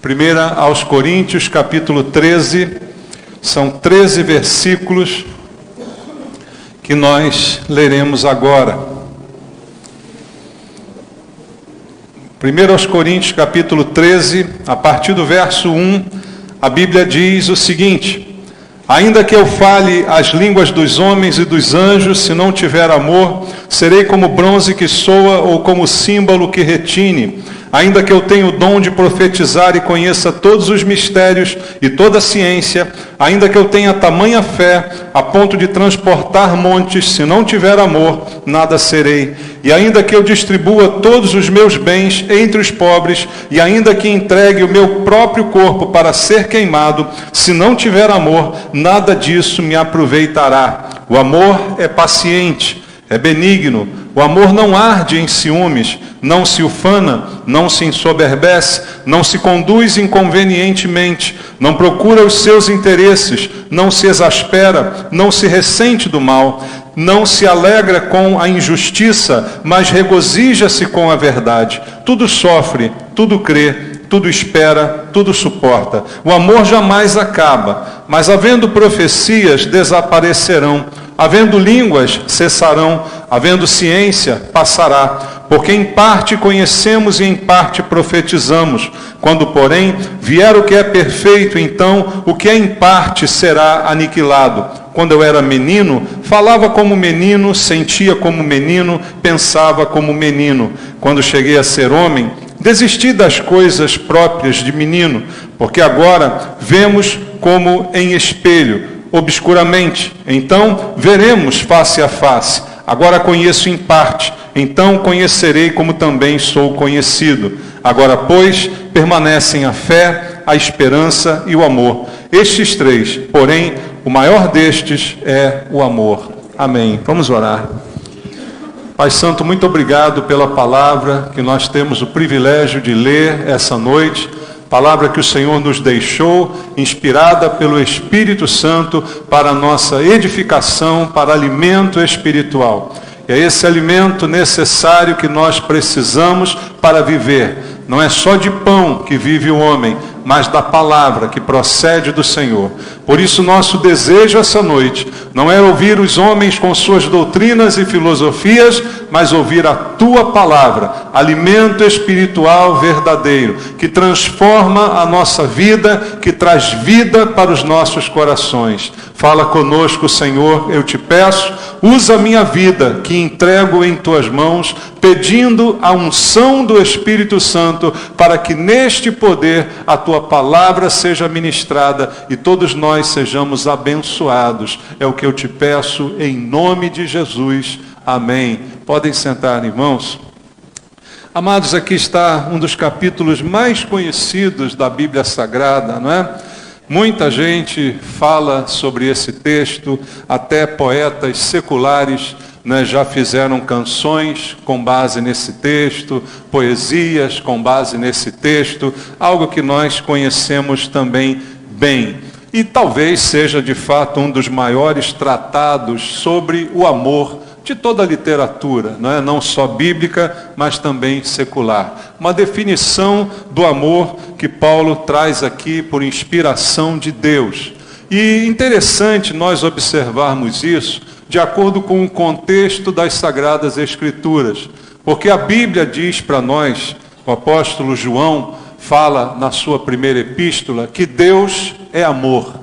Primeira aos Coríntios, capítulo 13, são 13 versículos que nós leremos agora. Primeiro aos Coríntios, capítulo 13, a partir do verso 1, a Bíblia diz o seguinte: ainda que eu fale as línguas dos homens e dos anjos, se não tiver amor, serei como bronze que soa ou como símbolo que retine. Ainda que eu tenha o dom de profetizar e conheça todos os mistérios e toda a ciência, ainda que eu tenha tamanha fé a ponto de transportar montes, se não tiver amor, nada serei. E ainda que eu distribua todos os meus bens entre os pobres, e ainda que entregue o meu próprio corpo para ser queimado, se não tiver amor, nada disso me aproveitará. O amor é paciente, é benigno. O amor não arde em ciúmes, não se ufana, não se ensoberbece, não se conduz inconvenientemente, não procura os seus interesses, não se exaspera, não se ressente do mal, não se alegra com a injustiça, mas regozija-se com a verdade. Tudo sofre, tudo crê, tudo espera, tudo suporta. O amor jamais acaba, mas havendo profecias, desaparecerão. Havendo línguas, cessarão. Havendo ciência, passará. Porque em parte conhecemos e em parte profetizamos. Quando, porém, vier o que é perfeito, então o que é em parte será aniquilado. Quando eu era menino, falava como menino, sentia como menino, pensava como menino. Quando cheguei a ser homem, desisti das coisas próprias de menino, porque agora vemos como em espelho, obscuramente. Então veremos face a face. Agora conheço em parte, então conhecerei como também sou conhecido. Agora, pois, permanecem a fé, a esperança e o amor. Estes três, porém, o maior destes é o amor. Amém. Vamos orar. Pai Santo, muito obrigado pela palavra que nós temos o privilégio de ler essa noite. Palavra que o Senhor nos deixou, inspirada pelo Espírito Santo para a nossa edificação, para alimento espiritual. E é esse alimento necessário que nós precisamos para viver. Não é só de pão que vive o homem, mas da palavra que procede do Senhor. Por isso nosso desejo essa noite não é ouvir os homens com suas doutrinas e filosofias, mas ouvir a Tua palavra, alimento espiritual verdadeiro, que transforma a nossa vida, que traz vida para os nossos corações. Fala conosco, Senhor, eu te peço, usa a minha vida, que entrego em Tuas mãos, pedindo a unção do Espírito Santo, para que neste poder a Tua palavra seja ministrada e todos nós sejamos abençoados. É o que eu te peço em nome de Jesus. Amém. Podem sentar, irmãos. Amados, aqui está um dos capítulos mais conhecidos da Bíblia Sagrada, não é? Muita gente fala sobre esse texto, até poetas seculares, né, já fizeram canções com base nesse texto, poesias com base nesse texto, algo que nós conhecemos também bem. E talvez seja de fato um dos maiores tratados sobre o amor de toda a literatura, não só bíblica, mas também secular. Uma definição do amor que Paulo traz aqui por inspiração de Deus. E interessante nós observarmos isso de acordo com o contexto das Sagradas Escrituras. Porque a Bíblia diz para nós, o apóstolo João fala na sua primeira epístola, que Deus é amor.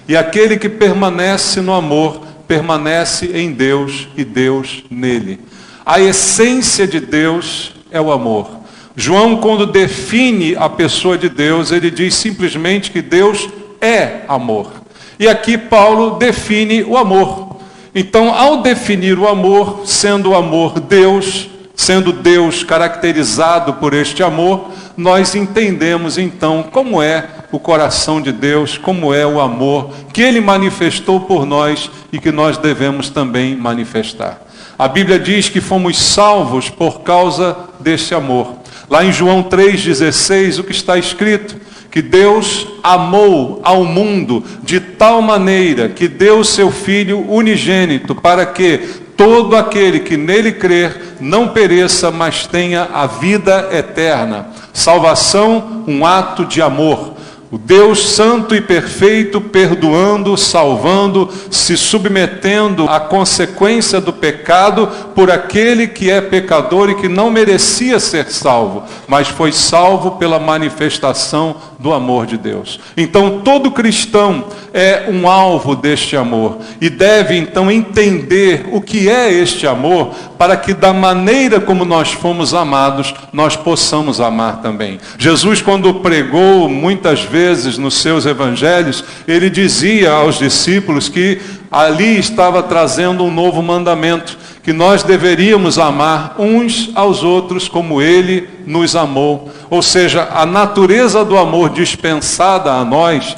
E aquele que permanece no amor, permanece em Deus e Deus nele. A essência de Deus é o amor. João, quando define a pessoa de Deus, ele diz simplesmente que Deus é amor. E aqui Paulo define o amor. Então, ao definir o amor, sendo o amor Deus, sendo Deus caracterizado por este amor, nós entendemos então como é o coração de Deus, como é o amor que Ele manifestou por nós e que nós devemos também manifestar. A Bíblia diz que fomos salvos por causa desse amor. Lá em João 3,16, o que está escrito? Que Deus amou ao mundo de tal maneira que deu seu Filho unigênito, para que todo aquele que nele crer não pereça, mas tenha a vida eterna. Salvação, um ato de amor. O Deus santo e perfeito, perdoando, salvando, se submetendo à consequência do pecado por aquele que é pecador e que não merecia ser salvo, mas foi salvo pela manifestação do amor de Deus. Então todo cristão é um alvo deste amor e deve então entender o que é este amor, para que da maneira como nós fomos amados, nós possamos amar também. Jesus, quando pregou muitas vezes nos seus evangelhos, ele dizia aos discípulos que ali estava trazendo um novo mandamento, que nós deveríamos amar uns aos outros como ele nos amou. Ou seja, a natureza do amor dispensada a nós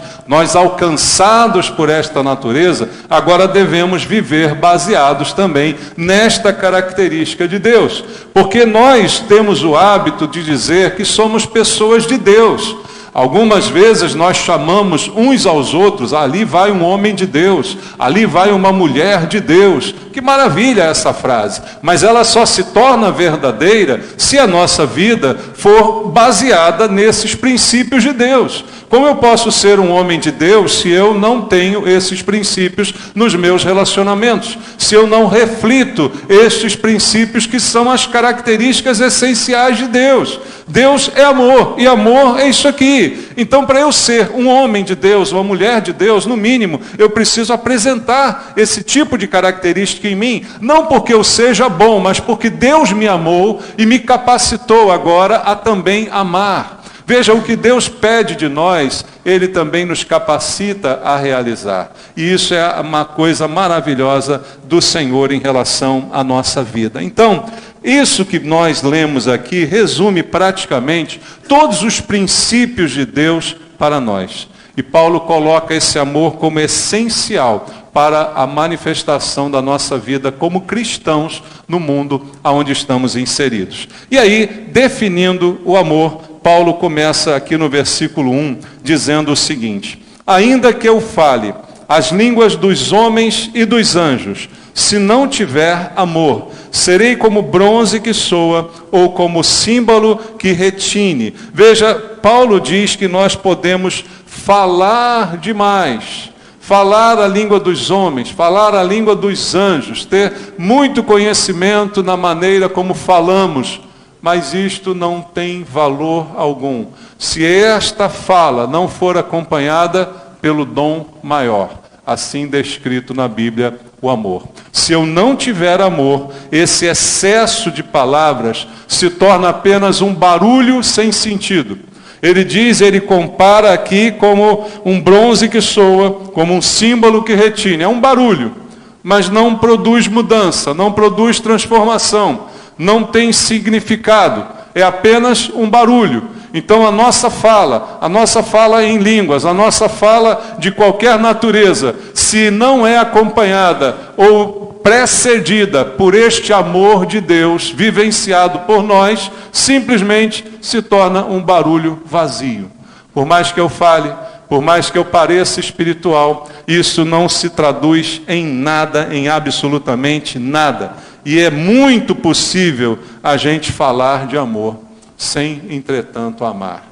alcançados por esta natureza, agora devemos viver baseados também nesta característica de Deus. Porque nós temos o hábito de dizer que somos pessoas de Deus. Algumas vezes nós chamamos uns aos outros, ali vai um homem de Deus, ali vai uma mulher de Deus. Que maravilha essa frase, mas ela só se torna verdadeira se a nossa vida for baseada nesses princípios de Deus. Como eu posso ser um homem de Deus se eu não tenho esses princípios nos meus relacionamentos? Se eu não reflito estes princípios que são as características essenciais de Deus? Deus é amor, e amor é isso aqui. Então, para eu ser um homem de Deus, uma mulher de Deus, no mínimo, eu preciso apresentar esse tipo de característica em mim, não porque eu seja bom, mas porque Deus me amou e me capacitou agora a também amar. Veja, o que Deus pede de nós, Ele também nos capacita a realizar. E isso é uma coisa maravilhosa do Senhor em relação à nossa vida. Então, isso que nós lemos aqui resume praticamente todos os princípios de Deus para nós. E Paulo coloca esse amor como essencial para a manifestação da nossa vida como cristãos no mundo onde estamos inseridos. E aí, definindo o amor, Paulo começa aqui no versículo 1, dizendo o seguinte: ainda que eu fale as línguas dos homens e dos anjos, se não tiver amor, serei como bronze que soa, ou como símbolo que retine. Veja, Paulo diz que nós podemos falar demais, falar a língua dos homens, falar a língua dos anjos, ter muito conhecimento na maneira como falamos, mas isto não tem valor algum, se esta fala não for acompanhada pelo dom maior, assim descrito na Bíblia, o amor. Se eu não tiver amor, esse excesso de palavras se torna apenas um barulho sem sentido. Ele compara aqui como um bronze que soa, como um símbolo que retine. É um barulho, mas não produz mudança, não produz transformação, não tem significado, é apenas um barulho. Então a nossa fala em línguas, a nossa fala de qualquer natureza, se não é acompanhada ou precedida por este amor de Deus vivenciado por nós, simplesmente se torna um barulho vazio. Por mais que eu fale, por mais que eu pareça espiritual, isso não se traduz em nada, em absolutamente nada. E é muito possível a gente falar de amor sem, entretanto, amar.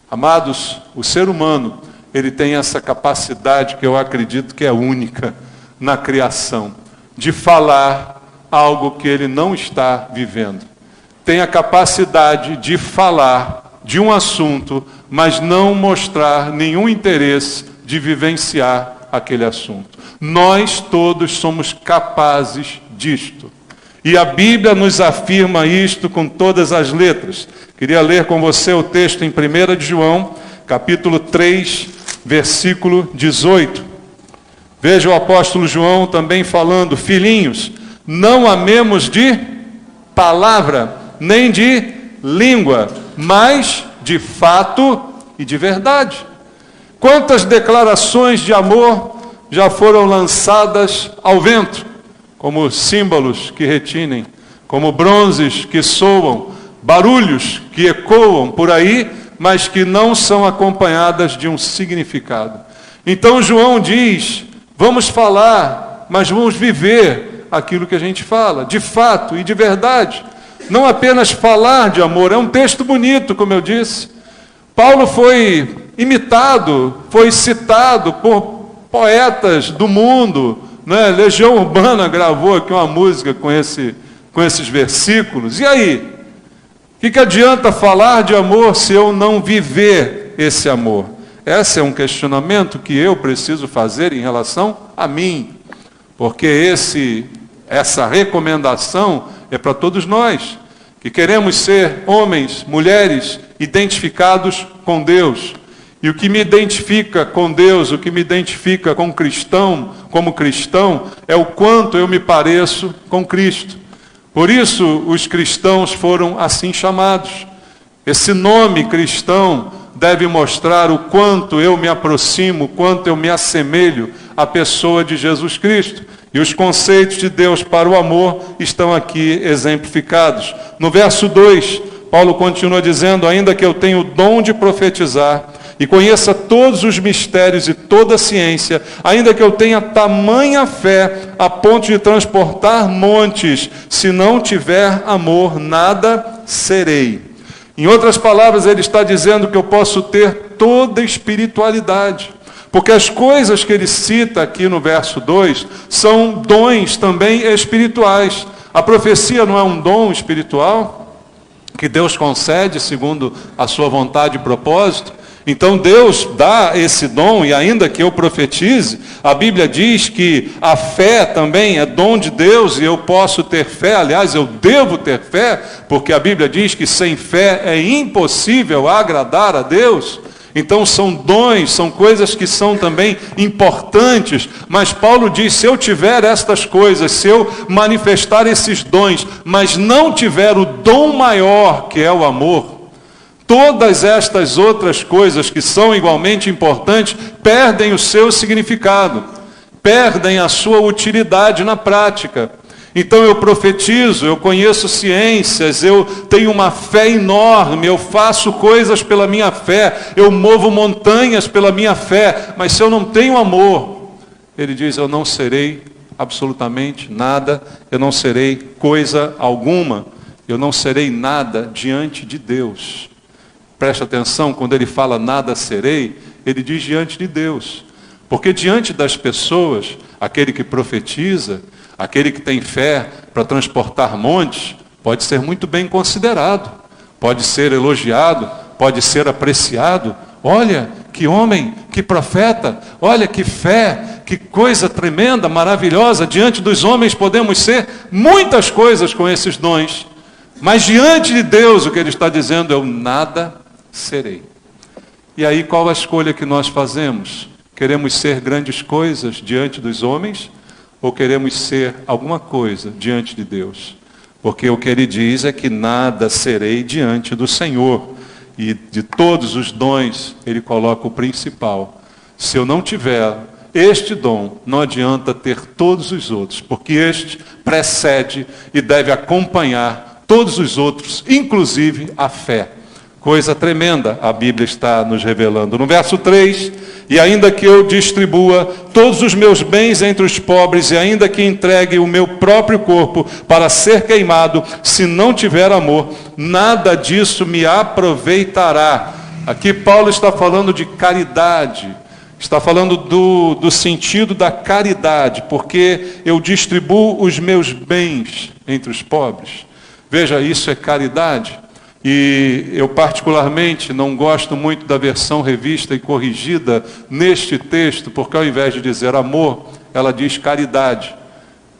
Amados, o ser humano, ele tem essa capacidade que eu acredito que é única na criação, de falar algo que ele não está vivendo. Tem a capacidade de falar de um assunto, mas não mostrar nenhum interesse de vivenciar aquele assunto. Nós todos somos capazes disto. E a Bíblia nos afirma isto com todas as letras. Queria ler com você o texto em 1 de João, capítulo 3, versículo 18. Veja o apóstolo João também falando: filhinhos, não amemos de palavra, nem de língua, mas de fato e de verdade. Quantas declarações de amor já foram lançadas ao vento, como símbolos que retinem, como bronzes que soam, barulhos que ecoam por aí, mas que não são acompanhadas de um significado. Então João diz: vamos falar, mas vamos viver aquilo que a gente fala, de fato e de verdade. Não apenas falar de amor, é um texto bonito, como eu disse. Paulo foi imitado, foi citado por poetas do mundo, né? Legião Urbana gravou aqui uma música com esses versículos. E aí? O que adianta falar de amor se eu não viver esse amor? Esse é um questionamento que eu preciso fazer em relação a mim, porque essa recomendação é para todos nós, que queremos ser homens, mulheres, identificados com Deus. E o que me identifica com Deus, o que me identifica como cristão, é o quanto eu me pareço com Cristo. Por isso, os cristãos foram assim chamados. Esse nome cristão deve mostrar o quanto eu me aproximo, o quanto eu me assemelho à pessoa de Jesus Cristo. E os conceitos de Deus para o amor estão aqui exemplificados. No verso 2, Paulo continua dizendo: ainda que eu tenha o dom de profetizar e conheça todos os mistérios e toda a ciência, ainda que eu tenha tamanha fé a ponto de transportar montes, se não tiver amor, nada serei. Em outras palavras, ele está dizendo que eu posso ter toda espiritualidade, porque as coisas que ele cita aqui no verso 2 são dons também espirituais. A profecia não é um dom espiritual que Deus concede segundo a sua vontade e propósito? Então Deus dá esse dom, e ainda que eu profetize, a Bíblia diz que a fé também é dom de Deus, e eu posso ter fé, aliás, eu devo ter fé, porque a Bíblia diz que sem fé é impossível agradar a Deus. Então são dons, são coisas que são também importantes, mas Paulo diz: se eu tiver estas coisas, se eu manifestar esses dons, mas não tiver o dom maior, que é o amor, todas estas outras coisas que são igualmente importantes perdem o seu significado, perdem a sua utilidade na prática. Então eu profetizo, eu conheço ciências, eu tenho uma fé enorme, eu faço coisas pela minha fé, eu movo montanhas pela minha fé, mas se eu não tenho amor, ele diz, eu não serei absolutamente nada, eu não serei coisa alguma, eu não serei nada diante de Deus. Preste atenção, quando ele fala nada serei, ele diz diante de Deus. Porque diante das pessoas, aquele que profetiza, aquele que tem fé para transportar montes, pode ser muito bem considerado, pode ser elogiado, pode ser apreciado. Olha, que homem, que profeta, olha que fé, que coisa tremenda, maravilhosa. Diante dos homens podemos ser muitas coisas com esses dons, mas diante de Deus o que ele está dizendo é: eu nada serei. E aí qual a escolha que nós fazemos? Queremos ser grandes coisas diante dos homens ou queremos ser alguma coisa diante de Deus? Porque o que ele diz é que nada serei diante do Senhor. E de todos os dons, ele coloca o principal. Se eu não tiver este dom, não adianta ter todos os outros, porque este precede e deve acompanhar todos os outros, inclusive a fé. Coisa tremenda a Bíblia está nos revelando. No verso 3, e ainda que eu distribua todos os meus bens entre os pobres, e ainda que entregue o meu próprio corpo para ser queimado, se não tiver amor, nada disso me aproveitará. Aqui Paulo está falando de caridade, está falando do sentido da caridade, porque eu distribuo os meus bens entre os pobres. Veja, isso é caridade. E eu particularmente não gosto muito da versão revista e corrigida neste texto, porque ao invés de dizer amor, ela diz caridade.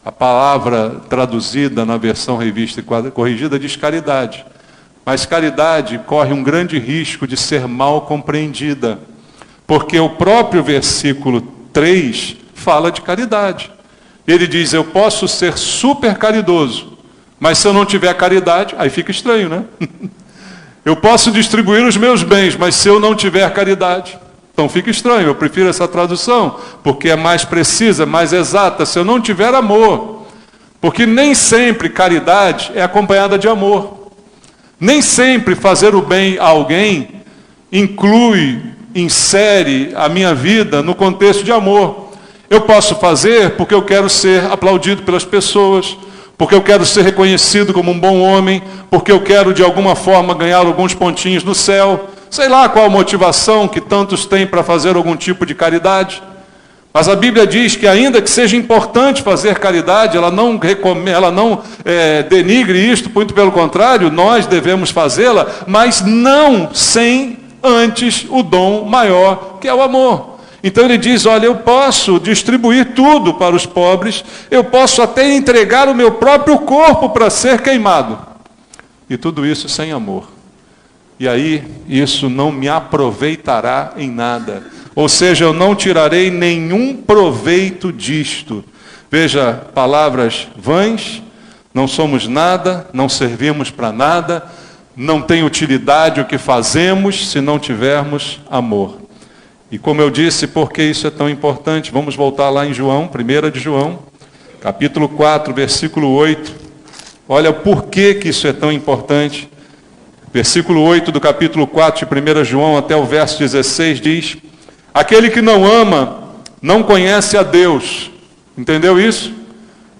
A palavra traduzida na versão revista e corrigida diz caridade. Mas caridade corre um grande risco de ser mal compreendida, porque o próprio versículo 3 fala de caridade. Ele diz: eu posso ser super caridoso, mas se eu não tiver caridade, aí fica estranho, né? Eu posso distribuir os meus bens, mas se eu não tiver caridade, então fica estranho. Eu prefiro essa tradução, porque é mais precisa, mais exata. Se eu não tiver amor, porque nem sempre caridade é acompanhada de amor. Nem sempre fazer o bem a alguém insere a minha vida no contexto de amor. Eu posso fazer porque eu quero ser aplaudido pelas pessoas, porque eu quero ser reconhecido como um bom homem, porque eu quero de alguma forma ganhar alguns pontinhos no céu. Sei lá qual a motivação que tantos têm para fazer algum tipo de caridade. Mas a Bíblia diz que ainda que seja importante fazer caridade, ela não denigre isto, muito pelo contrário, nós devemos fazê-la, mas não sem antes o dom maior, que é o amor. Então ele diz, olha, eu posso distribuir tudo para os pobres, eu posso até entregar o meu próprio corpo para ser queimado. E tudo isso sem amor. E aí, isso não me aproveitará em nada. Ou seja, eu não tirarei nenhum proveito disto. Veja, palavras vãs, não somos nada, não servimos para nada, não tem utilidade o que fazemos se não tivermos amor. E como eu disse, por que isso é tão importante? Vamos voltar lá em João, 1 de João, capítulo 4, versículo 8. Olha o porquê que isso é tão importante. Versículo 8 do capítulo 4 de 1 João até o verso 16 diz: aquele que não ama, não conhece a Deus. Entendeu isso?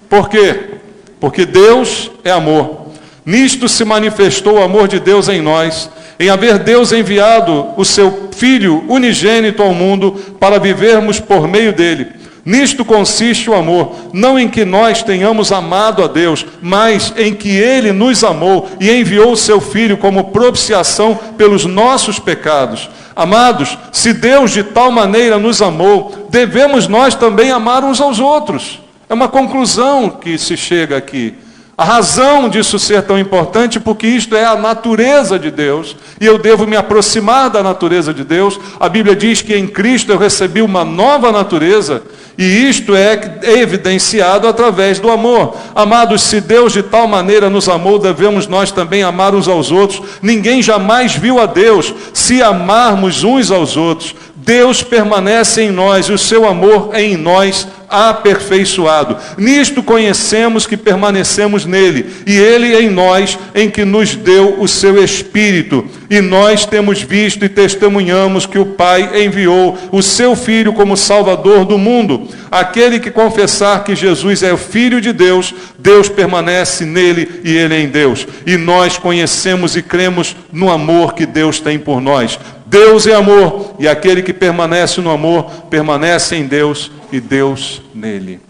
Por quê? Porque Deus é amor. Nisto se manifestou o amor de Deus em nós, em haver Deus enviado o seu Filho unigênito ao mundo para vivermos por meio dele. Nisto consiste o amor, não em que nós tenhamos amado a Deus, mas em que Ele nos amou e enviou o seu Filho como propiciação pelos nossos pecados. Amados, se Deus de tal maneira nos amou, devemos nós também amar uns aos outros. É uma conclusão que se chega aqui. A razão disso ser tão importante, porque isto é a natureza de Deus, e eu devo me aproximar da natureza de Deus. A Bíblia diz que em Cristo eu recebi uma nova natureza, e isto é evidenciado através do amor. Amados, se Deus de tal maneira nos amou, devemos nós também amar uns aos outros. Ninguém jamais viu a Deus. Se amarmos uns aos outros, Deus permanece em nós, e o seu amor é em nós aperfeiçoado. Nisto conhecemos que permanecemos nele, e ele em nós, em que nos deu o seu Espírito. E nós temos visto e testemunhamos que o Pai enviou o seu Filho como Salvador do mundo. Aquele que confessar que Jesus é o Filho de Deus, Deus permanece nele e ele em Deus. E nós conhecemos e cremos no amor que Deus tem por nós. Deus é amor, e aquele que permanece no amor, permanece em Deus e Deus nele.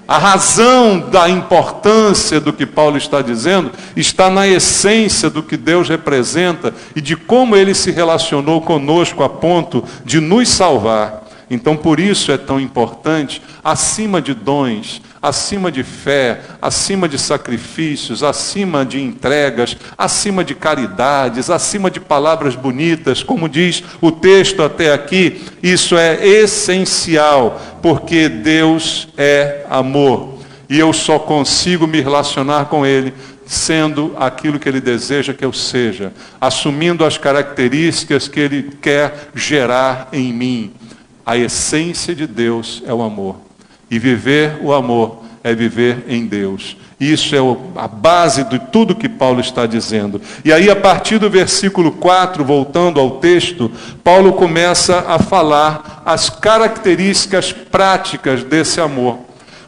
A razão da importância do que Paulo está dizendo está na essência do que Deus representa e de como ele se relacionou conosco a ponto de nos salvar. Então, por isso é tão importante, acima de dons, acima de fé, acima de sacrifícios, acima de entregas, acima de caridades, acima de palavras bonitas, como diz o texto até aqui, isso é essencial, porque Deus é amor. E eu só consigo me relacionar com Ele sendo aquilo que Ele deseja que eu seja, assumindo as características que Ele quer gerar em mim. A essência de Deus é o amor. E viver o amor é viver em Deus. Isso é a base de tudo que Paulo está dizendo. E aí, a partir do versículo 4, voltando ao texto, Paulo começa a falar as características práticas desse amor.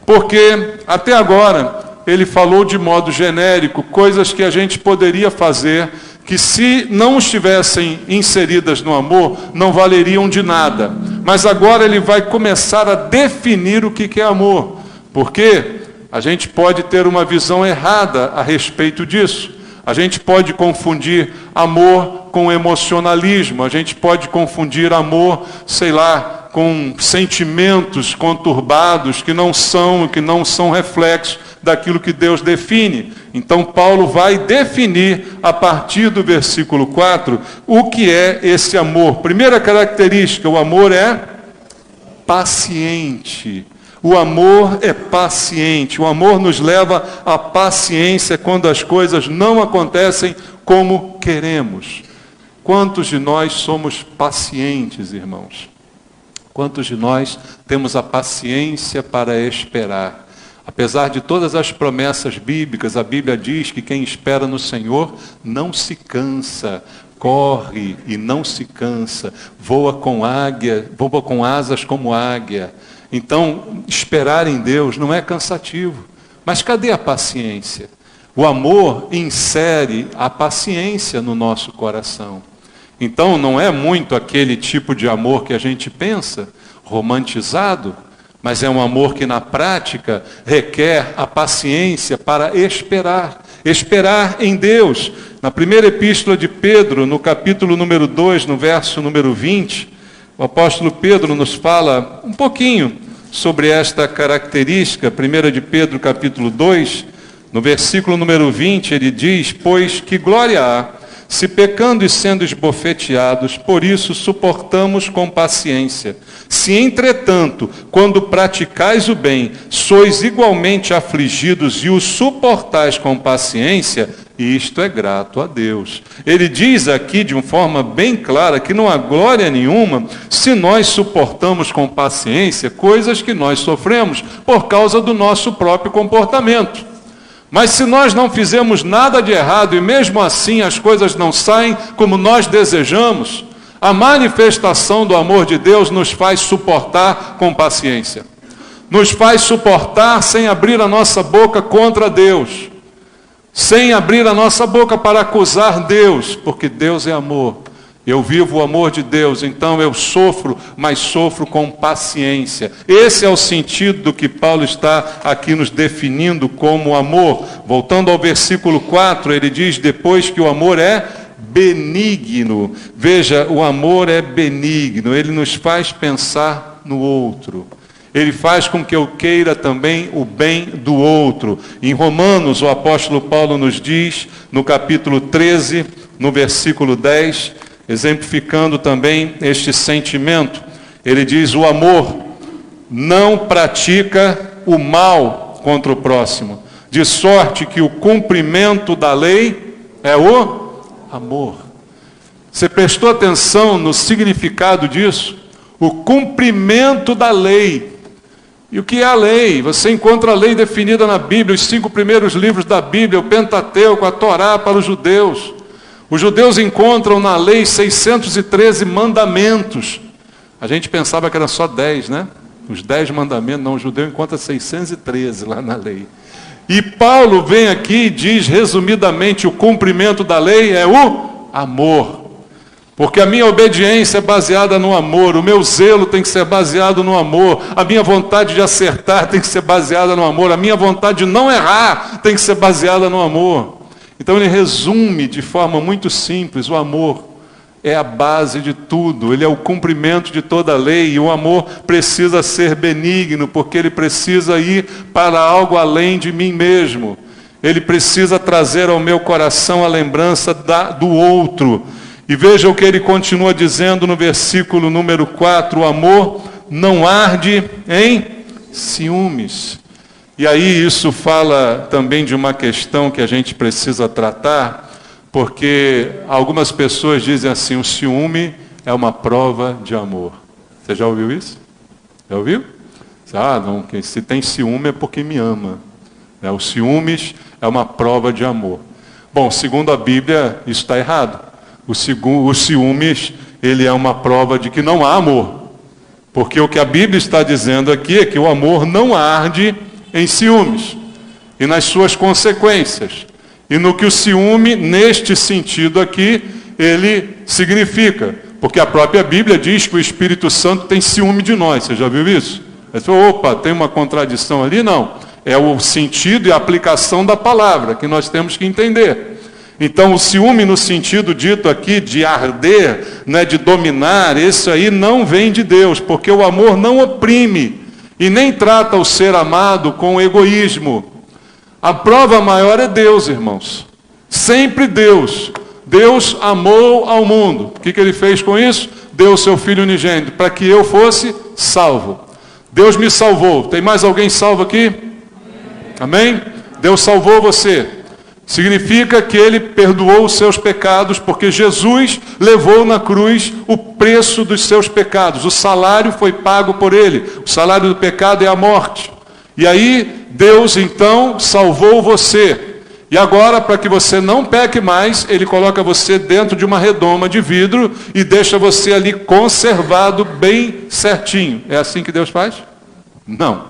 Porque, até agora, ele falou de modo genérico, coisas que a gente poderia fazer, que se não estivessem inseridas no amor, não valeriam de nada. Mas agora ele vai começar a definir o que é amor. Porque a gente pode ter uma visão errada a respeito disso. A gente pode confundir amor com emocionalismo. A gente pode confundir amor, com sentimentos conturbados que não são reflexos daquilo que Deus define. Então Paulo vai definir a partir do versículo 4 o que é esse amor. Primeira característica, o amor é paciente. O amor é paciente. O amor nos leva à paciência quando as coisas não acontecem como queremos. Quantos de nós somos pacientes, irmãos? Quantos de nós temos a paciência para esperar? Apesar de todas as promessas bíblicas, a Bíblia diz que quem espera no Senhor não se cansa, corre e não se cansa, voa com asas como águia. Então, esperar em Deus não é cansativo. Mas cadê a paciência? O amor insere a paciência no nosso coração. Então, não é muito aquele tipo de amor que a gente pensa, romantizado, mas é um amor que na prática requer a paciência para esperar. Esperar em Deus. Na primeira epístola de Pedro, no capítulo número 2, no verso número 20, o apóstolo Pedro nos fala um pouquinho sobre esta característica. 1 de Pedro, capítulo 2, no versículo número 20, ele diz: pois que glória há, se pecando e sendo esbofeteados, por isso suportamos com paciência. Se, entretanto, quando praticais o bem, sois igualmente afligidos e o suportais com paciência, isto é grato a Deus. Ele diz aqui de uma forma bem clara que não há glória nenhuma se nós suportamos com paciência coisas que nós sofremos por causa do nosso próprio comportamento. Mas se nós não fizemos nada de errado e mesmo assim as coisas não saem como nós desejamos, a manifestação do amor de Deus nos faz suportar com paciência. Nos faz suportar sem abrir a nossa boca contra Deus. Sem abrir a nossa boca para acusar Deus, porque Deus é amor. Eu vivo o amor de Deus, então eu sofro, mas sofro com paciência. Esse é o sentido do que Paulo está aqui nos definindo como amor. Voltando ao versículo 4, ele diz depois que o amor é benigno. Veja, o amor é benigno, ele nos faz pensar no outro. Ele faz com que eu queira também o bem do outro. Em Romanos, o apóstolo Paulo nos diz, no capítulo 13, no versículo 10, exemplificando também este sentimento, ele diz: o amor não pratica o mal contra o próximo, de sorte que o cumprimento da lei é o amor. Você prestou atenção no significado disso? O cumprimento da lei. E o que é a lei? Você encontra a lei definida na Bíblia, os 5 primeiros livros da Bíblia, o Pentateuco, a Torá para os judeus. Os judeus encontram na lei 613 mandamentos. A gente pensava que era só 10, né? Os 10 mandamentos, não, o judeu encontra 613 lá na lei. E Paulo vem aqui e diz, resumidamente, o cumprimento da lei é o amor. Porque a minha obediência é baseada no amor, o meu zelo tem que ser baseado no amor, a minha vontade de acertar tem que ser baseada no amor, a minha vontade de não errar tem que ser baseada no amor. Então ele resume de forma muito simples: o amor é a base de tudo, ele é o cumprimento de toda a lei, e o amor precisa ser benigno, porque ele precisa ir para algo além de mim mesmo. Ele precisa trazer ao meu coração a lembrança do outro. E veja o que ele continua dizendo no versículo número 4, o amor não arde em ciúmes. E aí isso fala também de uma questão que a gente precisa tratar, porque algumas pessoas dizem assim: o ciúme é uma prova de amor. Você já ouviu isso? Já ouviu? Não, se tem ciúme é porque me ama. O ciúmes é uma prova de amor. Bom, segundo a Bíblia, isso está errado. O ciúmes, ele é uma prova de que não há amor. Porque o que a Bíblia está dizendo aqui é que o amor não arde em ciúmes e nas suas consequências. E no que o ciúme, neste sentido aqui, ele significa. Porque a própria Bíblia diz que o Espírito Santo tem ciúme de nós. Você já viu isso? Você falou, opa, tem uma contradição ali? Não. É o sentido e a aplicação da palavra que nós temos que entender. Então, o ciúme no sentido dito aqui de arder, né, de dominar, esse aí não vem de Deus, porque o amor não oprime e nem trata o ser amado com egoísmo. A prova maior é Deus, irmãos. Sempre Deus. Deus amou ao mundo. O que ele fez com isso? Deu o seu Filho unigênito, para que eu fosse salvo. Deus me salvou. Tem mais alguém salvo aqui? Amém? Deus salvou você. Significa que ele perdoou os seus pecados, porque Jesus levou na cruz o preço dos seus pecados. O salário foi pago por ele. O salário do pecado é a morte. E aí, Deus então salvou você. E agora, para que você não peque mais, ele coloca você dentro de uma redoma de vidro e deixa você ali conservado bem certinho. É assim que Deus faz? Não,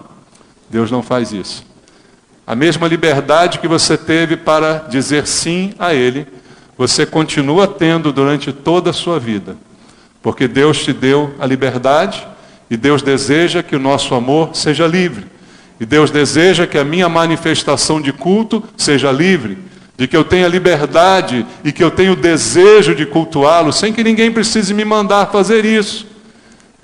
Deus não faz isso. A mesma liberdade que você teve para dizer sim a Ele, você continua tendo durante toda a sua vida. Porque Deus te deu a liberdade e Deus deseja que o nosso amor seja livre. E Deus deseja que a minha manifestação de culto seja livre. De que eu tenha liberdade e que eu tenha o desejo de cultuá-lo sem que ninguém precise me mandar fazer isso.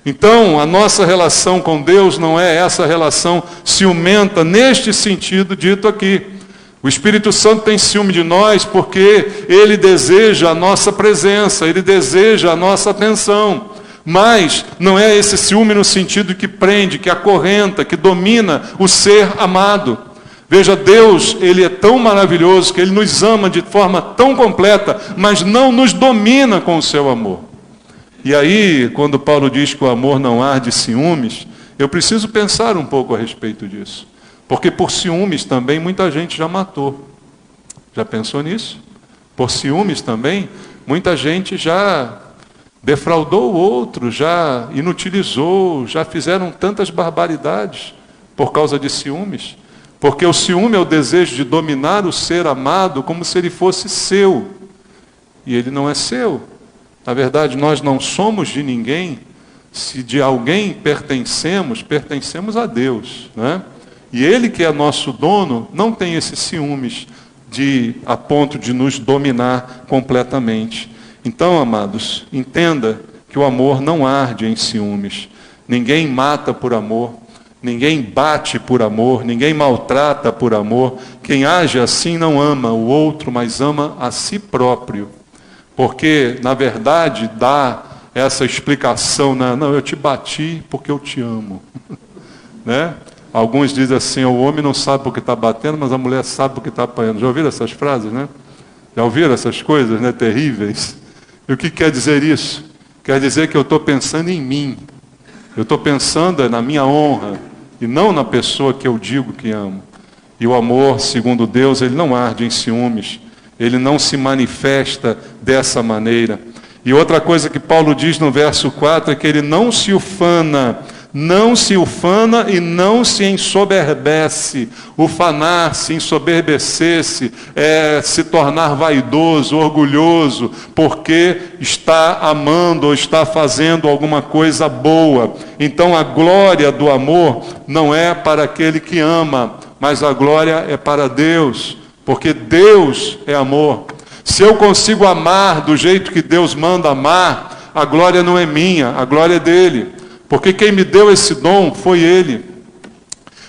Então, a nossa relação com Deus não é essa relação ciumenta neste sentido dito aqui. O Espírito Santo tem ciúme de nós porque Ele deseja a nossa presença, Ele deseja a nossa atenção. Mas não é esse ciúme no sentido que prende, que acorrenta, que domina o ser amado. Veja, Deus, Ele é tão maravilhoso que Ele nos ama de forma tão completa, mas não nos domina com o seu amor. E aí, quando Paulo diz que o amor não arde ciúmes, eu preciso pensar um pouco a respeito disso. Porque por ciúmes também muita gente já matou. Já pensou nisso? Por ciúmes também, muita gente já defraudou o outro, já inutilizou, já fizeram tantas barbaridades por causa de ciúmes. Porque o ciúme é o desejo de dominar o ser amado como se ele fosse seu. E ele não é seu. Na verdade, nós não somos de ninguém. Se de alguém pertencemos, pertencemos a Deus, né? E Ele, que é nosso dono, não tem esses ciúmes a ponto de nos dominar completamente. Então, amados, entenda que o amor não arde em ciúmes. Ninguém mata por amor, ninguém bate por amor, ninguém maltrata por amor. Quem age assim não ama o outro, mas ama a si próprio. Porque, na verdade, dá essa explicação, não, eu te bati porque eu te amo. Né? Alguns dizem assim, o homem não sabe porque está batendo, mas a mulher sabe porque está apanhando. Já ouviram essas frases, né? Já ouviram essas coisas, né, terríveis? E o que quer dizer isso? Quer dizer que eu estou pensando em mim. Eu estou pensando na minha honra e não na pessoa que eu digo que amo. E o amor, segundo Deus, ele não arde em ciúmes. Ele não se manifesta dessa maneira. E outra coisa que Paulo diz no verso 4 é que ele não se ufana e não se ensoberbece. Ufanar-se, ensoberbecer-se, se tornar vaidoso, orgulhoso, porque está amando ou está fazendo alguma coisa boa. Então a glória do amor não é para aquele que ama, mas a glória é para Deus. Porque Deus é amor. Se eu consigo amar do jeito que Deus manda amar, a glória não é minha, a glória é dele. Porque quem me deu esse dom foi Ele.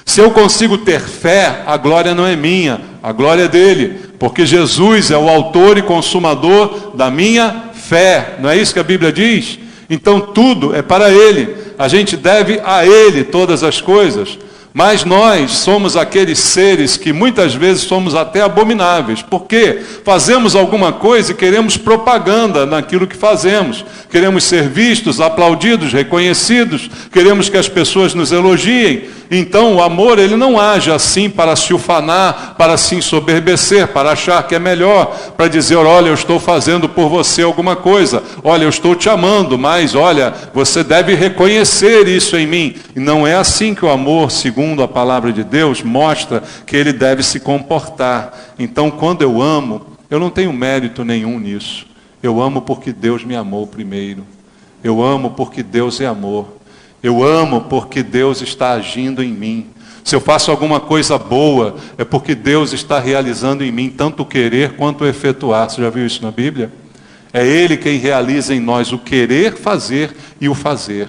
Se eu consigo ter fé, a glória não é minha, a glória é dele. Porque Jesus é o autor e consumador da minha fé. Não é isso que a Bíblia diz? Então tudo é para Ele. A gente deve a Ele todas as coisas. Mas nós somos aqueles seres que muitas vezes somos até abomináveis. Porque fazemos alguma coisa e queremos propaganda naquilo que fazemos. Queremos ser vistos, aplaudidos, reconhecidos. Queremos que as pessoas nos elogiem. Então o amor, ele não age assim para se ufanar, para se ensoberbecer, para achar que é melhor, para dizer, olha, eu estou fazendo por você alguma coisa. Olha, eu estou te amando, mas olha, você deve reconhecer isso em mim. E não é assim que o amor, segundo a palavra de Deus, mostra que ele deve se comportar. Então, quando eu amo, eu não tenho mérito nenhum nisso. Eu amo porque Deus me amou primeiro. Eu amo porque Deus é amor. Eu amo porque Deus está agindo em mim. Se eu faço alguma coisa boa, é porque Deus está realizando em mim tanto o querer quanto o efetuar. Você já viu isso na Bíblia? É Ele quem realiza em nós o querer fazer e o fazer.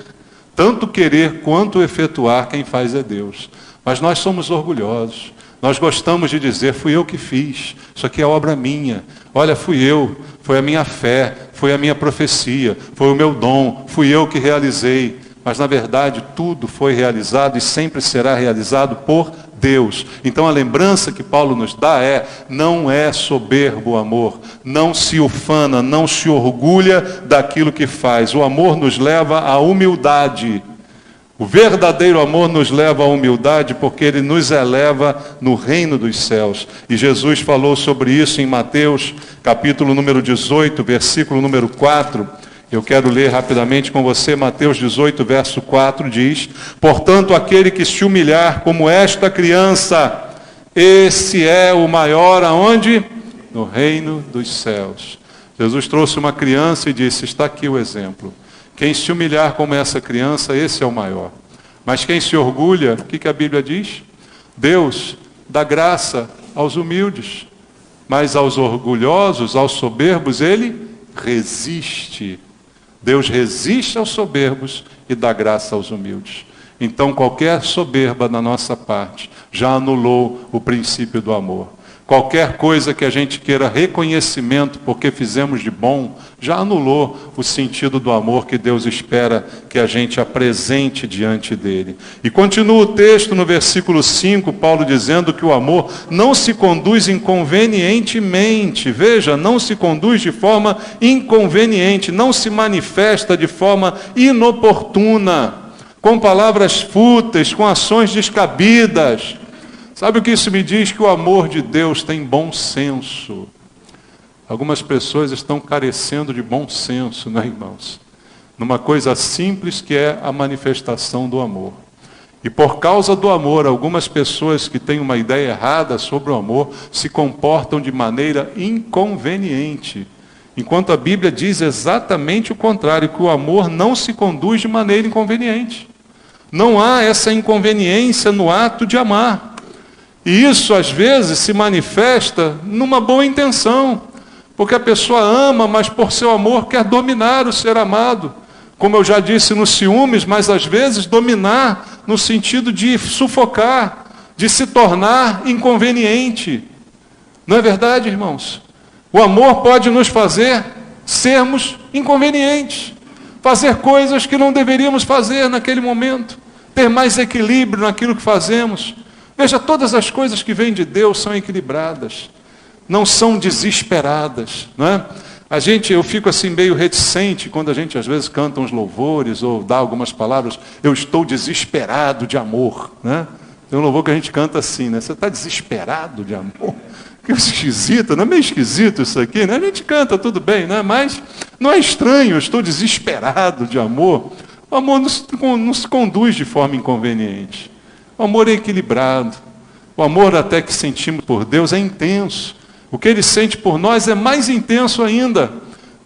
Tanto querer quanto efetuar, quem faz é Deus. Mas nós somos orgulhosos. Nós gostamos de dizer, fui eu que fiz. Isso aqui é obra minha. Olha, fui eu. Foi a minha fé. Foi a minha profecia. Foi o meu dom. Fui eu que realizei. Mas, na verdade, tudo foi realizado e sempre será realizado por Deus. Então, a lembrança que Paulo nos dá não é soberbo o amor. Não se ufana, não se orgulha daquilo que faz. O amor nos leva à humildade. O verdadeiro amor nos leva à humildade porque ele nos eleva no reino dos céus. E Jesus falou sobre isso em Mateus, capítulo número 18, versículo número 4. Eu quero ler rapidamente com você, Mateus 18, verso 4, diz: portanto, aquele que se humilhar como esta criança, esse é o maior aonde? No reino dos céus. Jesus trouxe uma criança e disse, está aqui o exemplo. Quem se humilhar como essa criança, esse é o maior. Mas quem se orgulha, o que a Bíblia diz? Deus dá graça aos humildes, mas aos orgulhosos, aos soberbos, ele resiste. Deus resiste aos soberbos e dá graça aos humildes. Então qualquer soberba da nossa parte já anulou o princípio do amor. Qualquer coisa que a gente queira reconhecimento porque fizemos de bom, já anulou o sentido do amor que Deus espera que a gente apresente diante dele. E continua o texto no versículo 5, Paulo dizendo que o amor não se conduz inconvenientemente. Veja, não se conduz de forma inconveniente, não se manifesta de forma inoportuna, com palavras fúteis, com ações descabidas. Sabe o que isso me diz? Que o amor de Deus tem bom senso. Algumas pessoas estão carecendo de bom senso, né, irmãos? Numa coisa simples que é a manifestação do amor. E por causa do amor, algumas pessoas que têm uma ideia errada sobre o amor se comportam de maneira inconveniente. Enquanto a Bíblia diz exatamente o contrário, que o amor não se conduz de maneira inconveniente. Não há essa inconveniência no ato de amar. E isso, às vezes, se manifesta numa boa intenção. Porque a pessoa ama, mas por seu amor quer dominar o ser amado. Como eu já disse nos ciúmes, mas às vezes dominar no sentido de sufocar, de se tornar inconveniente. Não é verdade, irmãos? O amor pode nos fazer sermos inconvenientes. Fazer coisas que não deveríamos fazer naquele momento. Ter mais equilíbrio naquilo que fazemos. Veja, todas as coisas que vêm de Deus são equilibradas, não são desesperadas, não é? Eu fico assim meio reticente quando a gente às vezes canta uns louvores ou dá algumas palavras, eu estou desesperado de amor, né? Tem um louvor que a gente canta assim, né? Você está desesperado de amor? Que esquisito, não é meio esquisito isso aqui, né? A gente canta tudo bem, né? Mas não é estranho, eu estou desesperado de amor. O amor não se conduz de forma inconveniente. O amor é equilibrado. O amor até que sentimos por Deus é intenso. O que Ele sente por nós é mais intenso ainda.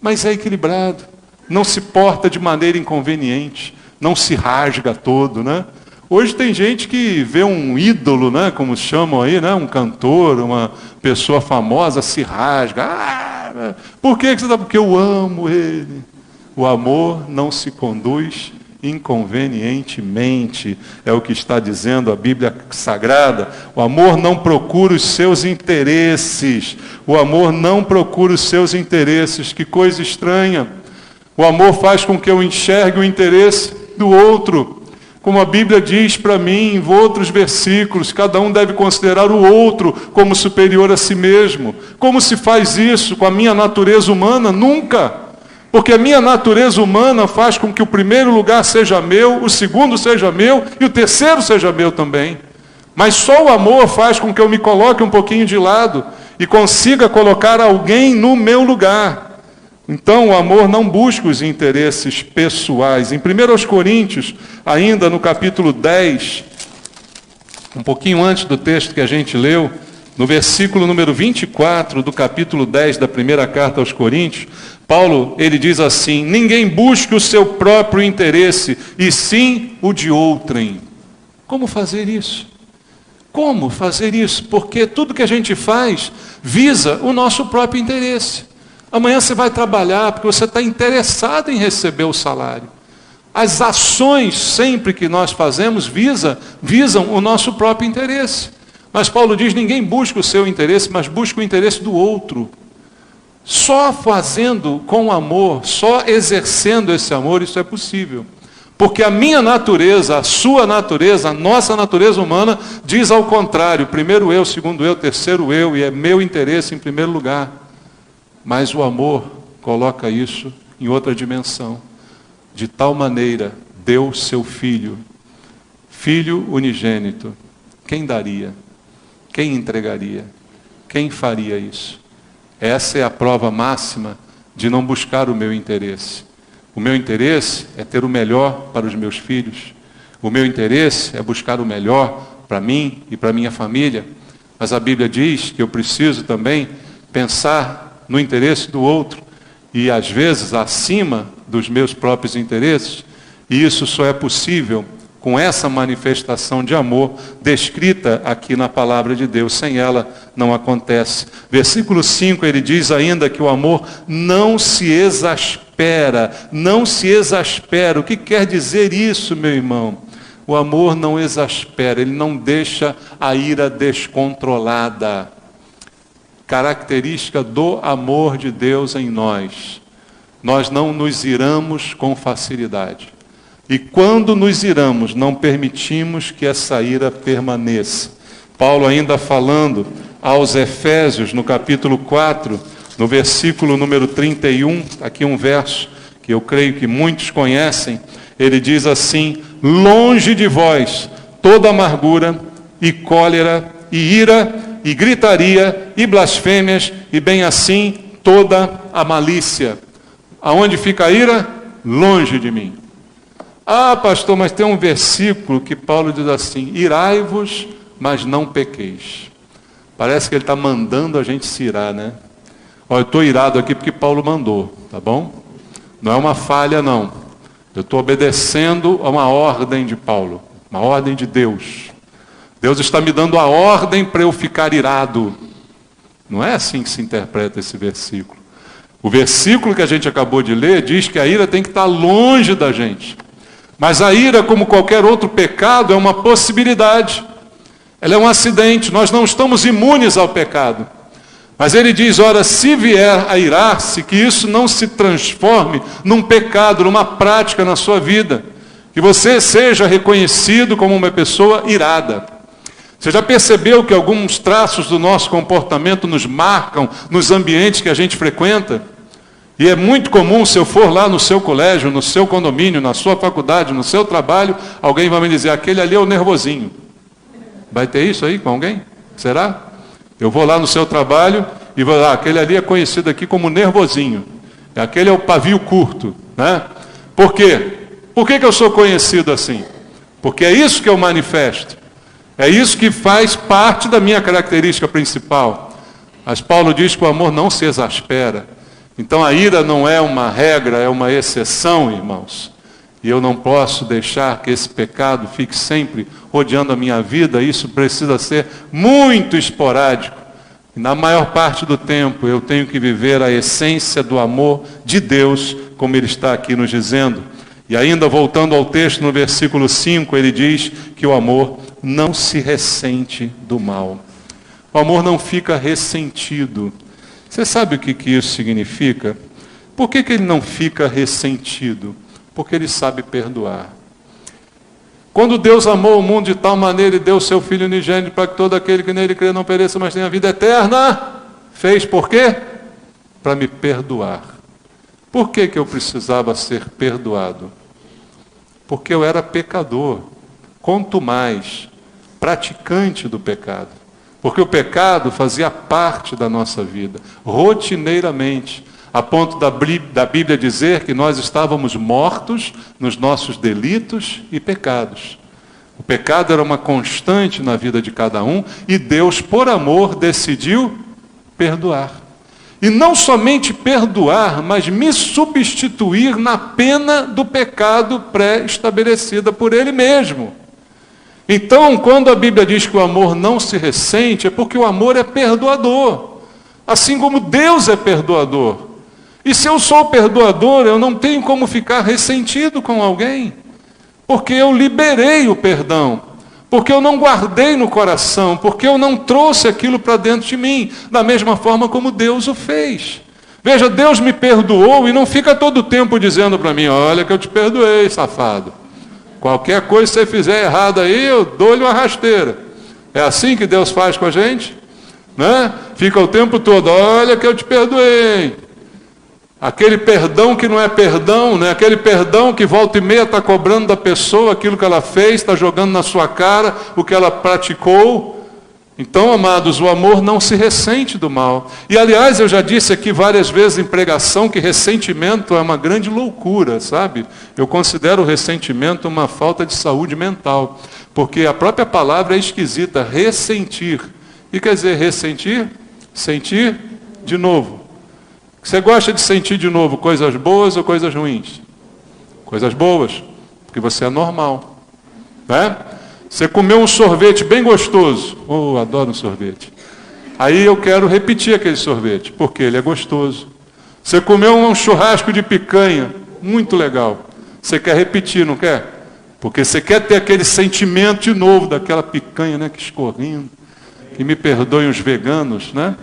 Mas é equilibrado. Não se porta de maneira inconveniente. Não se rasga todo, né? Hoje tem gente que vê um ídolo, né? Como chamam aí, né? Um cantor, uma pessoa famosa, se rasga. Ah, por que você está? Porque eu amo ele. O amor não se conduz inconvenientemente, é o que está dizendo a Bíblia Sagrada. O amor não procura os seus interesses. O amor não procura os seus interesses. Que coisa estranha. O amor faz com que eu enxergue o interesse do outro. Como a Bíblia diz para mim em outros versículos, cada um deve considerar o outro como superior a si mesmo. Como se faz isso com a minha natureza humana? Nunca. Porque a minha natureza humana faz com que o primeiro lugar seja meu, o segundo seja meu e o terceiro seja meu também. Mas só o amor faz com que eu me coloque um pouquinho de lado e consiga colocar alguém no meu lugar. Então o amor não busca os interesses pessoais. Em 1 Coríntios, ainda no capítulo 10, um pouquinho antes do texto que a gente leu, no versículo número 24 do capítulo 10 da primeira carta aos Coríntios, Paulo, ele diz assim: ninguém busque o seu próprio interesse, e sim o de outrem. Como fazer isso? Como fazer isso? Porque tudo que a gente faz visa o nosso próprio interesse. Amanhã você vai trabalhar porque você está interessado em receber o salário. As ações sempre que nós fazemos visam o nosso próprio interesse. Mas Paulo diz, ninguém busca o seu interesse, mas busca o interesse do outro. Só fazendo com amor, só exercendo esse amor, isso é possível. Porque a minha natureza, a sua natureza, a nossa natureza humana, diz ao contrário. Primeiro eu, segundo eu, terceiro eu, e é meu interesse em primeiro lugar. Mas o amor coloca isso em outra dimensão. De tal maneira, deu seu Filho, Filho unigênito. Quem daria? Quem entregaria? Quem faria isso? Essa é a prova máxima de não buscar o meu interesse. O meu interesse é ter o melhor para os meus filhos. O meu interesse é buscar o melhor para mim e para minha família. Mas a Bíblia diz que eu preciso também pensar no interesse do outro e, às vezes, acima dos meus próprios interesses. E isso só é possível com essa manifestação de amor descrita aqui na palavra de Deus. Sem ela não acontece. Versículo 5, ele diz ainda que o amor não se exaspera. Não se exaspera. O que quer dizer isso, meu irmão? O amor não exaspera, ele não deixa a ira descontrolada. Característica do amor de Deus em nós. Nós não nos iramos com facilidade. E quando nos iramos, não permitimos que essa ira permaneça. Paulo ainda falando aos Efésios, no capítulo 4, no versículo número 31, aqui um verso que eu creio que muitos conhecem, ele diz assim: longe de vós toda amargura e cólera e ira e gritaria e blasfêmias e bem assim toda a malícia. Aonde fica a ira? Longe de mim. Ah, pastor, mas tem um versículo que Paulo diz assim: irai-vos, mas não pequeis. Parece que ele está mandando a gente se irar, né? Olha, eu estou irado aqui porque Paulo mandou, tá bom? Não é uma falha, não. Eu estou obedecendo a uma ordem de Paulo, uma ordem de Deus. Deus está me dando a ordem para eu ficar irado. Não é assim que se interpreta esse versículo. O versículo que a gente acabou de ler diz que a ira tem que estar longe da gente. Mas a ira, como qualquer outro pecado, é uma possibilidade. Ela é um acidente. Nós não estamos imunes ao pecado. Mas ele diz, ora, se vier a irar-se, que isso não se transforme num pecado, numa prática na sua vida. Que você seja reconhecido como uma pessoa irada. Você já percebeu que alguns traços do nosso comportamento nos marcam nos ambientes que a gente frequenta? E é muito comum, se eu for lá no seu colégio, no seu condomínio, na sua faculdade, no seu trabalho, alguém vai me dizer, aquele ali é o nervosinho. Vai ter isso aí com alguém? Será? Eu vou lá no seu trabalho e vou lá, aquele ali é conhecido aqui como nervosinho. Aquele é o pavio curto, né? Por quê? Por que eu sou conhecido assim? Porque é isso que eu manifesto. É isso que faz parte da minha característica principal. Mas Paulo diz que o amor não se exaspera. Então a ira não é uma regra, é uma exceção, irmãos. E eu não posso deixar que esse pecado fique sempre rodeando a minha vida. Isso precisa ser muito esporádico. E na maior parte do tempo eu tenho que viver a essência do amor de Deus, como ele está aqui nos dizendo. E ainda voltando ao texto, no versículo 5, ele diz que o amor não se ressente do mal. O amor não fica ressentido. Você sabe o que isso significa? Por que ele não fica ressentido? Porque ele sabe perdoar. Quando Deus amou o mundo de tal maneira e deu o seu Filho unigênito para que todo aquele que nele crê não pereça, mas tenha vida eterna, fez por quê? Para me perdoar. Por que eu precisava ser perdoado? Porque eu era pecador, quanto mais praticante do pecado. Porque o pecado fazia parte da nossa vida, rotineiramente, a ponto da Bíblia dizer que nós estávamos mortos nos nossos delitos e pecados. O pecado era uma constante na vida de cada um e Deus, por amor, decidiu perdoar. E não somente perdoar, mas me substituir na pena do pecado pré-estabelecida por Ele mesmo. Então, quando a Bíblia diz que o amor não se ressente, é porque o amor é perdoador. Assim como Deus é perdoador. E se eu sou perdoador, eu não tenho como ficar ressentido com alguém. Porque eu liberei o perdão. Porque eu não guardei no coração. Porque eu não trouxe aquilo para dentro de mim. Da mesma forma como Deus o fez. Veja, Deus me perdoou e não fica todo o tempo dizendo para mim, olha que eu te perdoei, safado. Qualquer coisa que você fizer errado aí, eu dou-lhe uma rasteira. É assim que Deus faz com a gente? Né? Fica o tempo todo, olha que eu te perdoei. Aquele perdão que não é perdão, né? Aquele perdão que volta e meia está cobrando da pessoa aquilo que ela fez, está jogando na sua cara o que ela praticou. Então, amados, o amor não se ressente do mal. E, aliás, eu já disse aqui várias vezes em pregação que ressentimento é uma grande loucura, sabe? Eu considero o ressentimento uma falta de saúde mental, porque a própria palavra é esquisita, ressentir. O que quer dizer ressentir? Sentir de novo. Você gosta de sentir de novo coisas boas ou coisas ruins? Coisas boas, porque você é normal, né? Você comeu um sorvete bem gostoso. Oh, adoro um sorvete. Aí eu quero repetir aquele sorvete, porque ele é gostoso. Você comeu um churrasco de picanha, muito legal. Você quer repetir, não quer? Porque você quer ter aquele sentimento de novo daquela picanha, né, que escorrendo. Que me perdoem os veganos, né?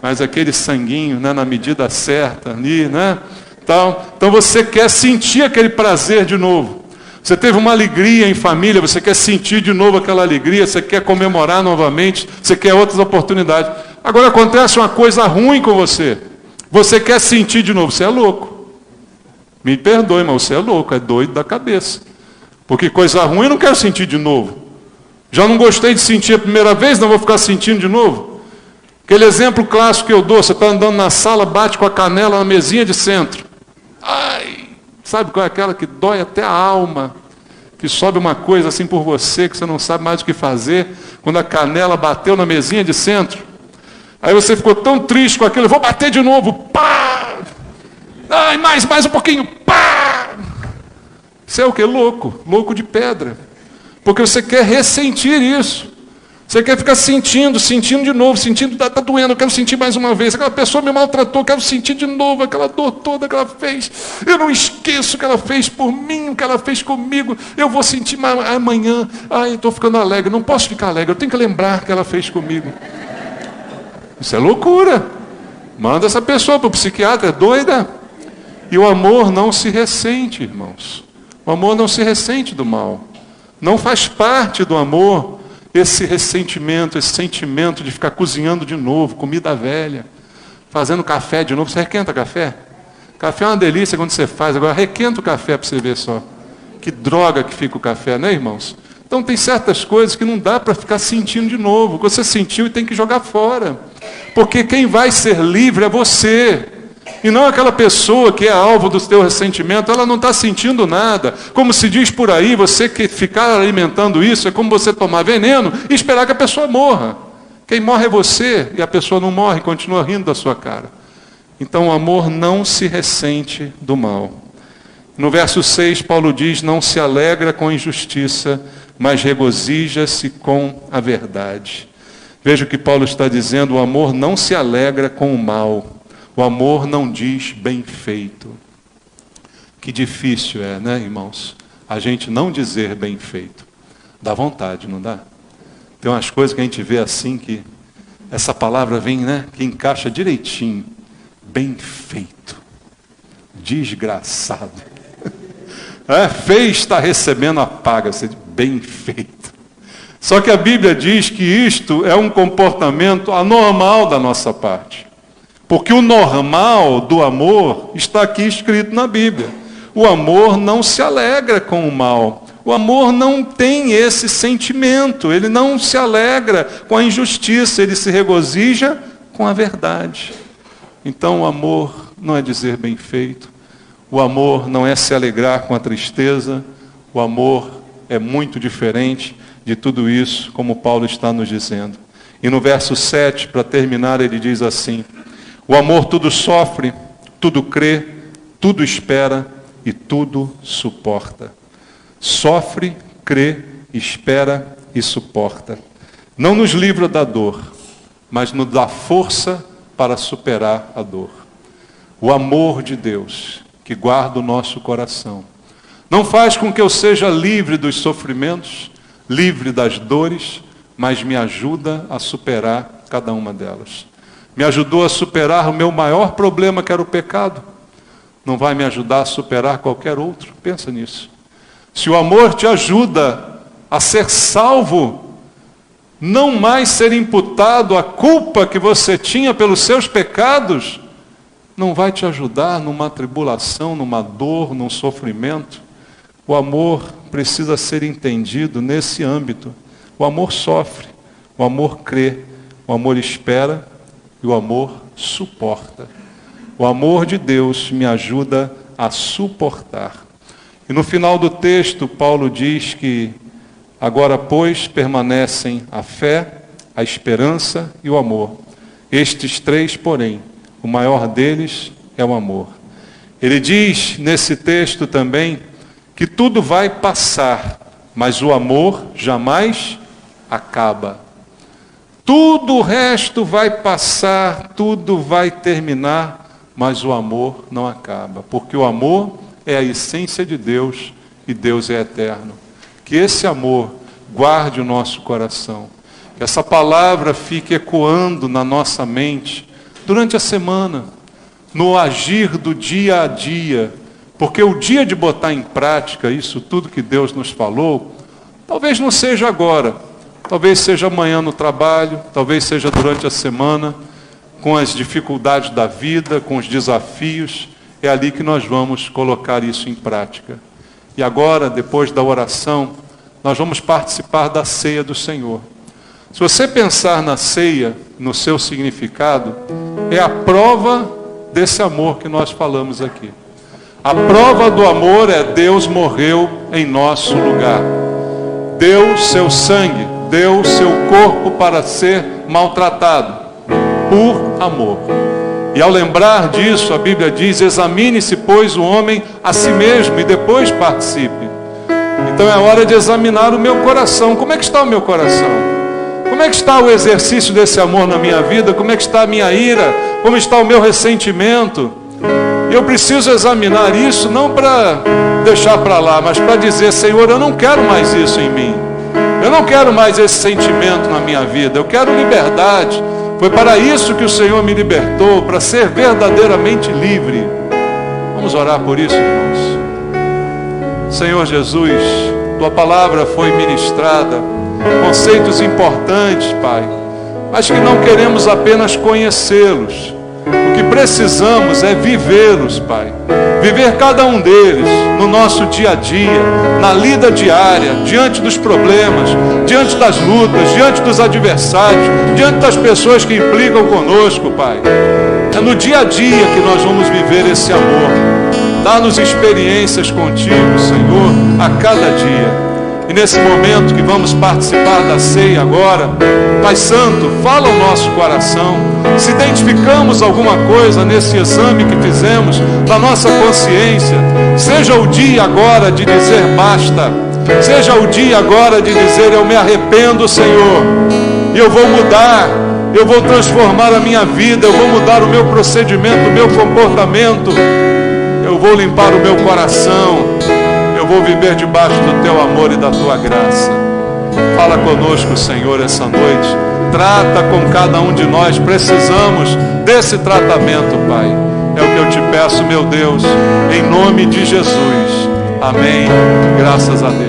Mas aquele sanguinho, né, na medida certa ali, né? Então você quer sentir aquele prazer de novo. Você teve uma alegria em família, você quer sentir de novo aquela alegria, você quer comemorar novamente, você quer outras oportunidades. Agora acontece uma coisa ruim com você. Você quer sentir de novo, você é louco. Me perdoe, mas você é louco, é doido da cabeça. Porque coisa ruim eu não quero sentir de novo. Já não gostei de sentir a primeira vez, não vou ficar sentindo de novo. Aquele exemplo clássico que eu dou, você está andando na sala, bate com a canela na mesinha de centro. Ai! Sabe qual é aquela que dói até a alma? Que sobe uma coisa assim por você, que você não sabe mais o que fazer, quando a canela bateu na mesinha de centro. Aí você ficou tão triste com aquilo, eu vou bater de novo, pá! Ai, mais um pouquinho, pá! Você é o quê? Louco, louco de pedra. Porque você quer ressentir isso. Você quer ficar sentindo de novo, sentindo, está doendo, eu quero sentir mais uma vez. Aquela pessoa me maltratou, eu quero sentir de novo aquela dor toda que ela fez. Eu não esqueço o que ela fez por mim, o que ela fez comigo. Eu vou sentir amanhã. Ai, estou ficando alegre. Não posso ficar alegre, eu tenho que lembrar o que ela fez comigo. Isso é loucura. Manda essa pessoa para o psiquiatra, é doida. E o amor não se ressente, irmãos. O amor não se ressente do mal. Não faz parte do amor esse ressentimento, esse sentimento de ficar cozinhando de novo, comida velha, fazendo café de novo. Você requenta café? Café é uma delícia quando você faz. Agora requenta o café para você ver só. Que droga que fica o café, né, irmãos? Então tem certas coisas que não dá para ficar sentindo de novo. Você sentiu e tem que jogar fora. Porque quem vai ser livre é você. E não aquela pessoa que é alvo do teu ressentimento, ela não está sentindo nada. Como se diz por aí, você que ficar alimentando isso é como você tomar veneno e esperar que a pessoa morra. Quem morre é você e a pessoa não morre, continua rindo da sua cara. Então o amor não se ressente do mal. No verso 6, Paulo diz, não se alegra com a injustiça, mas regozija-se com a verdade. Veja o que Paulo está dizendo, o amor não se alegra com o mal. O amor não diz bem feito. Que difícil é, né, irmãos? A gente não dizer bem feito. Dá vontade, não dá? Tem umas coisas que a gente vê assim que essa palavra vem, né, que encaixa direitinho. Bem feito. Desgraçado. Fez, está recebendo a paga. Bem feito. Só que a Bíblia diz que isto é um comportamento anormal da nossa parte. Porque o normal do amor está aqui escrito na Bíblia. O amor não se alegra com o mal. O amor não tem esse sentimento. Ele não se alegra com a injustiça. Ele se regozija com a verdade. Então o amor não é dizer bem feito. O amor não é se alegrar com a tristeza. O amor é muito diferente de tudo isso, como Paulo está nos dizendo. E no verso 7, para terminar, ele diz assim: o amor tudo sofre, tudo crê, tudo espera e tudo suporta. Sofre, crê, espera e suporta. Não nos livra da dor, mas nos dá força para superar a dor. O amor de Deus, que guarda o nosso coração, não faz com que eu seja livre dos sofrimentos, livre das dores, mas me ajuda a superar cada uma delas. Me ajudou a superar o meu maior problema, que era o pecado. Não vai me ajudar a superar qualquer outro? Pensa nisso. Se o amor te ajuda a ser salvo, não mais ser imputado a culpa que você tinha pelos seus pecados, não vai te ajudar numa tribulação, numa dor, num sofrimento. O amor precisa ser entendido nesse âmbito. O amor sofre, O amor crê, o amor espera e o amor suporta. O amor de Deus me ajuda a suportar. E no final do texto, Paulo diz que agora, pois, permanecem a fé, a esperança e o amor. Estes três, porém, o maior deles é o amor. Ele diz nesse texto também que tudo vai passar, mas o amor jamais acaba. Tudo o resto vai passar, tudo vai terminar, mas o amor não acaba. Porque o amor é a essência de Deus e Deus é eterno. Que esse amor guarde o nosso coração. Que essa palavra fique ecoando na nossa mente durante a semana, no agir do dia a dia. Porque o dia de botar em prática isso tudo que Deus nos falou, talvez não seja agora, talvez seja amanhã no trabalho, talvez seja durante a semana, com as dificuldades da vida, com os desafios, é ali que nós vamos colocar isso em prática. E agora, depois da oração, nós vamos participar da ceia do Senhor. Se você pensar na ceia, no seu significado, é a prova desse amor que nós falamos aqui. A prova do amor é Deus morreu em nosso lugar. Deu seu sangue, deu seu corpo para ser maltratado, por amor. E ao lembrar disso, a Bíblia diz, examine-se, pois, o homem a si mesmo e depois participe. Então é hora de examinar o meu coração. Como é que está o meu coração? Como é que está o exercício desse amor na minha vida? Como é que está a minha ira? Como está o meu ressentimento? Eu preciso examinar isso, não para deixar para lá, mas para dizer, Senhor, eu não quero mais isso em mim. Eu não quero mais esse sentimento na minha vida. Eu quero liberdade. Foi para isso que o Senhor me libertou, para ser verdadeiramente livre. Vamos orar por isso, irmãos. Senhor Jesus, Tua palavra foi ministrada, conceitos importantes, Pai, mas que não queremos apenas conhecê-los. O que precisamos é vivê-los, Pai. Viver cada um deles no nosso dia a dia, na lida diária, diante dos problemas, diante das lutas, diante dos adversários, diante das pessoas que implicam conosco, Pai. É no dia a dia que nós vamos viver esse amor. Dá-nos experiências contigo, Senhor, a cada dia. E nesse momento que vamos participar da ceia agora, Pai Santo, fala ao nosso coração. Se identificamos alguma coisa nesse exame que fizemos, na nossa consciência, seja o dia agora de dizer basta. Seja o dia agora de dizer eu me arrependo, Senhor. E eu vou mudar, eu vou transformar a minha vida, eu vou mudar o meu procedimento, o meu comportamento. Eu vou limpar o meu coração. Eu vou viver debaixo do Teu amor e da Tua graça. Fala conosco, Senhor, essa noite. Trata com cada um de nós. Precisamos desse tratamento, Pai. É o que eu te peço, meu Deus, em nome de Jesus. Amém. Graças a Deus.